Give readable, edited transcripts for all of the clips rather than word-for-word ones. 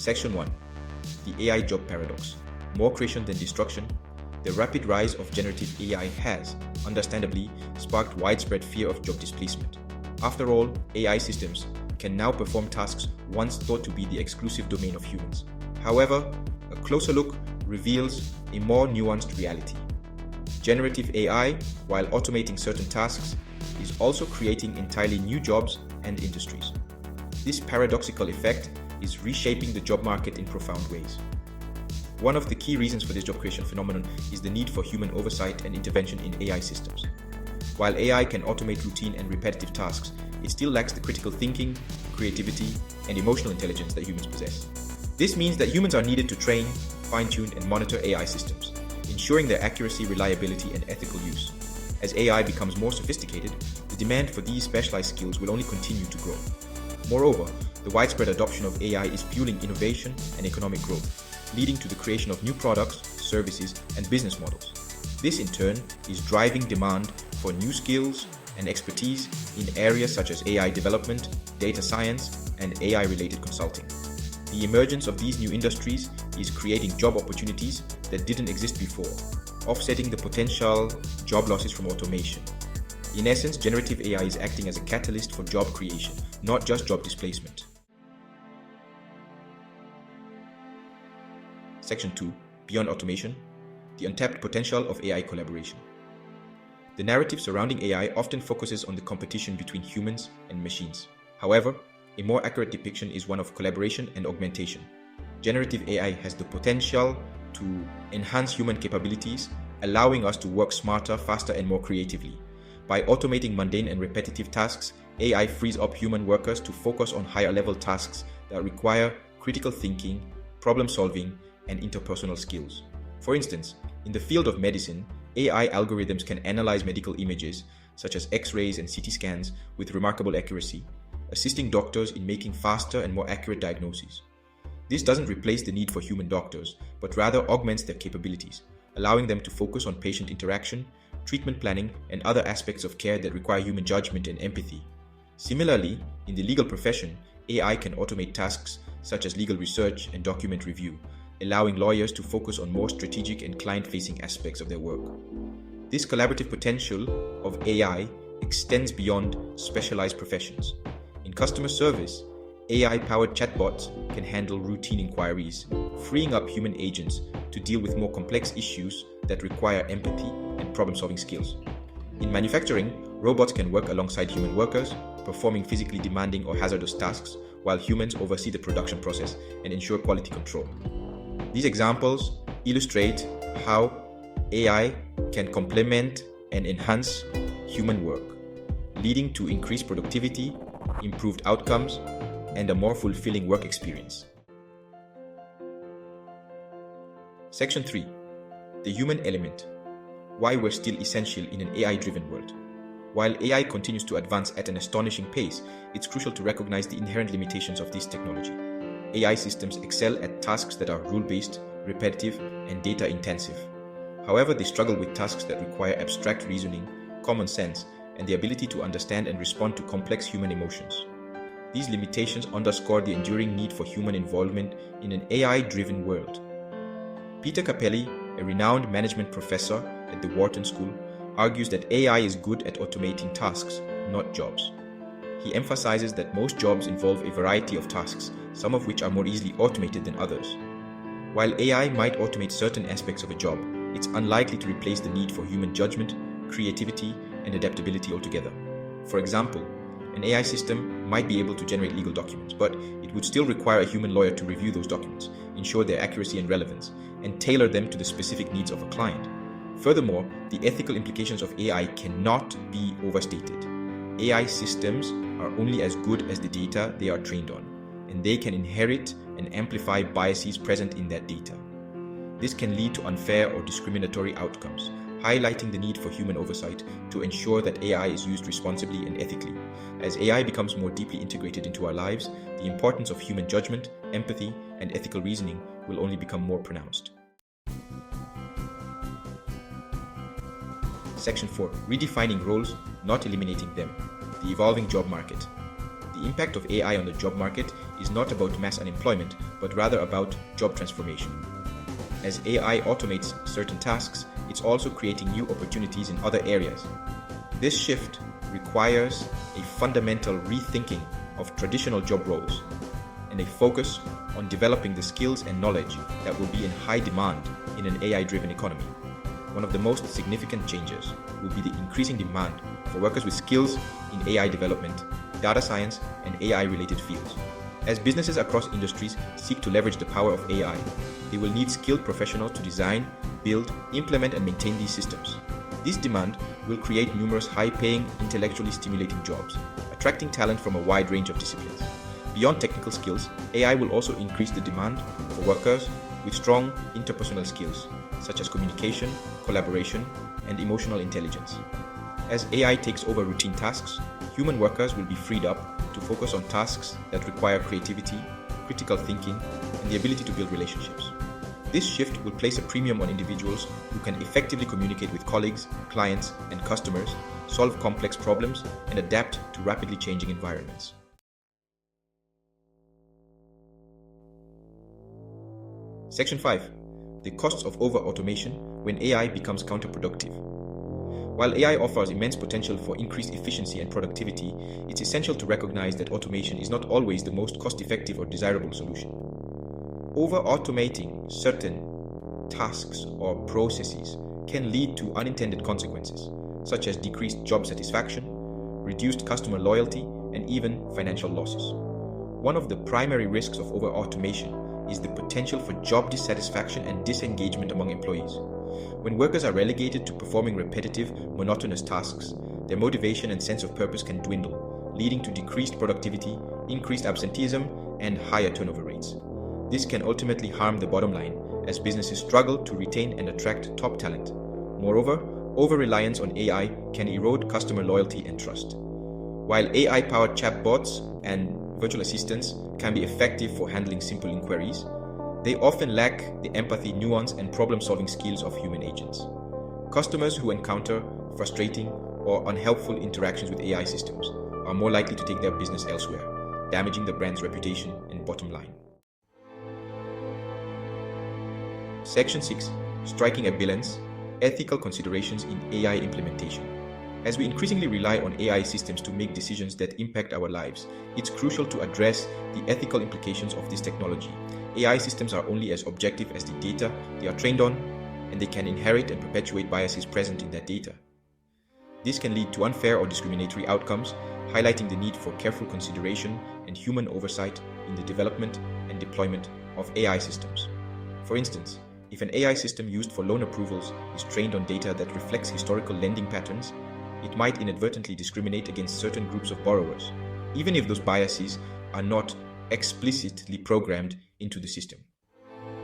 Section 1. The AI job paradox. More creation than destruction. The rapid rise of generative AI has, understandably, sparked widespread fear of job displacement. After all, AI systems can now perform tasks once thought to be the exclusive domain of humans. However, a closer look reveals a more nuanced reality. Generative AI, while automating certain tasks, is also creating entirely new jobs and industries. This paradoxical effect is reshaping the job market in profound ways. One of the key reasons for this job creation phenomenon is the need for human oversight and intervention in AI systems. While AI can automate routine and repetitive tasks, it still lacks the critical thinking, creativity, and emotional intelligence that humans possess. This means that humans are needed to train, fine-tune, and monitor AI systems, ensuring their accuracy, reliability, and ethical use. As AI becomes more sophisticated, the demand for these specialized skills will only continue to grow. Moreover, the widespread adoption of AI is fueling innovation and economic growth, leading to the creation of new products, services, and business models. This in turn is driving demand for new skills and expertise in areas such as AI development, data science, and AI-related consulting. The emergence of these new industries is creating job opportunities that didn't exist before, offsetting the potential job losses from automation. In essence, generative AI is acting as a catalyst for job creation, not just job displacement. Section 2. Beyond automation, the untapped potential of AI collaboration. The narrative surrounding AI often focuses on the competition between humans and machines. However, a more accurate depiction is one of collaboration and augmentation. Generative AI has the potential to enhance human capabilities, allowing us to work smarter, faster, and more creatively. By automating mundane and repetitive tasks, AI frees up human workers to focus on higher-level tasks that require critical thinking, problem-solving, and interpersonal skills. For instance, in the field of medicine, AI algorithms can analyze medical images, such as X-rays and CT scans, with remarkable accuracy, assisting doctors in making faster and more accurate diagnoses. This doesn't replace the need for human doctors, but rather augments their capabilities, allowing them to focus on patient interaction, treatment planning, and other aspects of care that require human judgment and empathy. Similarly, in the legal profession, AI can automate tasks such as legal research and document review, allowing lawyers to focus on more strategic and client-facing aspects of their work. This collaborative potential of AI extends beyond specialized professions. In customer service, AI-powered chatbots can handle routine inquiries, freeing up human agents to deal with more complex issues that require empathy and problem-solving skills. In manufacturing, robots can work alongside human workers, performing physically demanding or hazardous tasks, while humans oversee the production process and ensure quality control. These examples illustrate how AI can complement and enhance human work, leading to increased productivity, improved outcomes, and a more fulfilling work experience. Section 3. The human element. Why we're still essential in an AI-driven world. While AI continues to advance at an astonishing pace, it's crucial to recognize the inherent limitations of this technology. AI systems excel at tasks that are rule-based, repetitive, and data-intensive. However, they struggle with tasks that require abstract reasoning, common sense, and the ability to understand and respond to complex human emotions. These limitations underscore the enduring need for human involvement in an AI-driven world. Peter Capelli, a renowned management professor at the Wharton School, argues that AI is good at automating tasks, not jobs. He emphasizes that most jobs involve a variety of tasks, some of which are more easily automated than others. While AI might automate certain aspects of a job, it's unlikely to replace the need for human judgment, creativity, and adaptability altogether. For example, an AI system might be able to generate legal documents, but it would still require a human lawyer to review those documents, ensure their accuracy and relevance, and tailor them to the specific needs of a client. Furthermore, the ethical implications of AI cannot be overstated. AI systems are only as good as the data they are trained on, and they can inherit and amplify biases present in that data. This can lead to unfair or discriminatory outcomes, highlighting the need for human oversight to ensure that AI is used responsibly and ethically. As AI becomes more deeply integrated into our lives, the importance of human judgment, empathy, and ethical reasoning will only become more pronounced. Section 4. Redefining roles, not eliminating them. The evolving job market. The the impact of AI on the job market is not about mass unemployment, but rather about job transformation. As AI automates certain tasks, it's also creating new opportunities in other areas. This shift requires a fundamental rethinking of traditional job roles and a focus on developing the skills and knowledge that will be in high demand in an AI-driven economy. One of the most significant changes will be the increasing demand for workers with skills in AI development, data science, and AI-related fields. As businesses across industries seek to leverage the power of AI, they will need skilled professionals to design, build, implement, and maintain these systems. This demand will create numerous high-paying, intellectually stimulating jobs, attracting talent from a wide range of disciplines. Beyond technical skills, AI will also increase the demand for workers with strong interpersonal skills, such as communication, collaboration, and emotional intelligence. As AI takes over routine tasks, human workers will be freed up to focus on tasks that require creativity, critical thinking, and the ability to build relationships. This shift will place a premium on individuals who can effectively communicate with colleagues, clients, and customers, solve complex problems, and adapt to rapidly changing environments. Section 5. The costs of over-automation when AI becomes counterproductive. While AI offers immense potential for increased efficiency and productivity, it's essential to recognize that automation is not always the most cost-effective or desirable solution. Over-automating certain tasks or processes can lead to unintended consequences, such as decreased job satisfaction, reduced customer loyalty, and even financial losses. One of the primary risks of over-automation is the potential for job dissatisfaction and disengagement among employees. When workers are relegated to performing repetitive, monotonous tasks, their motivation and sense of purpose can dwindle, leading to decreased productivity, increased absenteeism, and higher turnover rates. This can ultimately harm the bottom line as businesses struggle to retain and attract top talent. Moreover, over-reliance on AI can erode customer loyalty and trust. While AI-powered chatbots and virtual assistants can be effective for handling simple inquiries, they often lack the empathy, nuance, and problem-solving skills of human agents. Customers who encounter frustrating or unhelpful interactions with AI systems are more likely to take their business elsewhere, damaging the brand's reputation and bottom line. Section 6. Striking a balance, ethical considerations in AI implementation. As we increasingly rely on AI systems to make decisions that impact our lives, it's crucial to address the ethical implications of this technology. AI systems are only as objective as the data they are trained on, and they can inherit and perpetuate biases present in that data. This can lead to unfair or discriminatory outcomes, highlighting the need for careful consideration and human oversight in the development and deployment of AI systems. For instance, if an AI system used for loan approvals is trained on data that reflects historical lending patterns, it might inadvertently discriminate against certain groups of borrowers, even if those biases are not explicitly programmed into the system.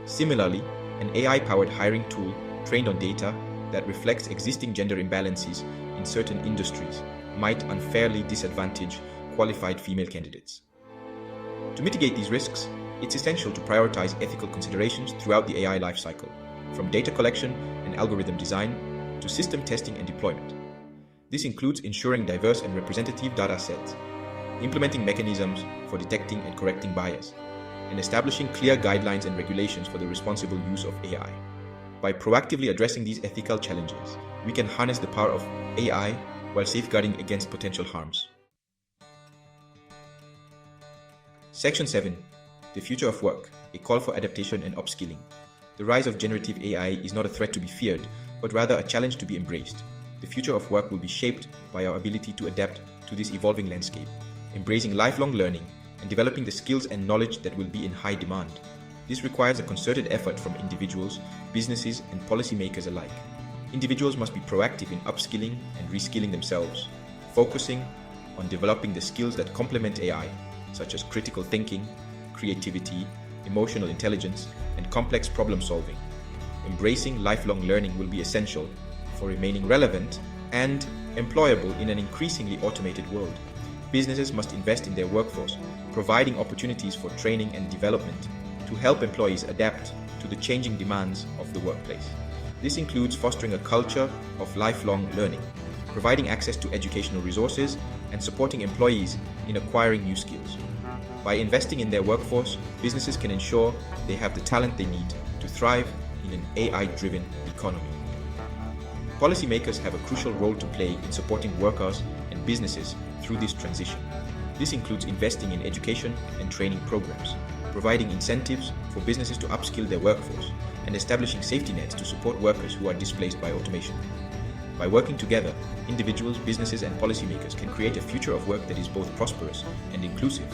Similarly, an AI-powered hiring tool trained on data that reflects existing gender imbalances in certain industries might unfairly disadvantage qualified female candidates. To mitigate these risks, it's essential to prioritize ethical considerations throughout the AI lifecycle, from data collection and algorithm design to system testing and deployment. This includes ensuring diverse and representative data sets, implementing mechanisms for detecting and correcting bias, and establishing clear guidelines and regulations for the responsible use of AI. By proactively addressing these ethical challenges, we can harness the power of AI while safeguarding against potential harms. Section 7. The future of work, a call for adaptation and upskilling. The rise of generative AI is not a threat to be feared, but rather a challenge to be embraced. The future of work will be shaped by our ability to adapt to this evolving landscape, embracing lifelong learning and developing the skills and knowledge that will be in high demand. This requires a concerted effort from individuals, businesses, and policymakers alike. Individuals must be proactive in upskilling and reskilling themselves, focusing on developing the skills that complement AI, such as critical thinking, creativity, emotional intelligence, and complex problem solving. Embracing lifelong learning will be essential for remaining relevant and employable in an increasingly automated world. Businesses must invest in their workforce, providing opportunities for training and development to help employees adapt to the changing demands of the workplace. This includes fostering a culture of lifelong learning, providing access to educational resources, and supporting employees in acquiring new skills. By investing in their workforce, businesses can ensure they have the talent they need to thrive in an AI-driven economy. Policymakers have a crucial role to play in supporting workers and businesses through this transition. This includes investing in education and training programs, providing incentives for businesses to upskill their workforce, and establishing safety nets to support workers who are displaced by automation. By working together, individuals, businesses, and policymakers can create a future of work that is both prosperous and inclusive.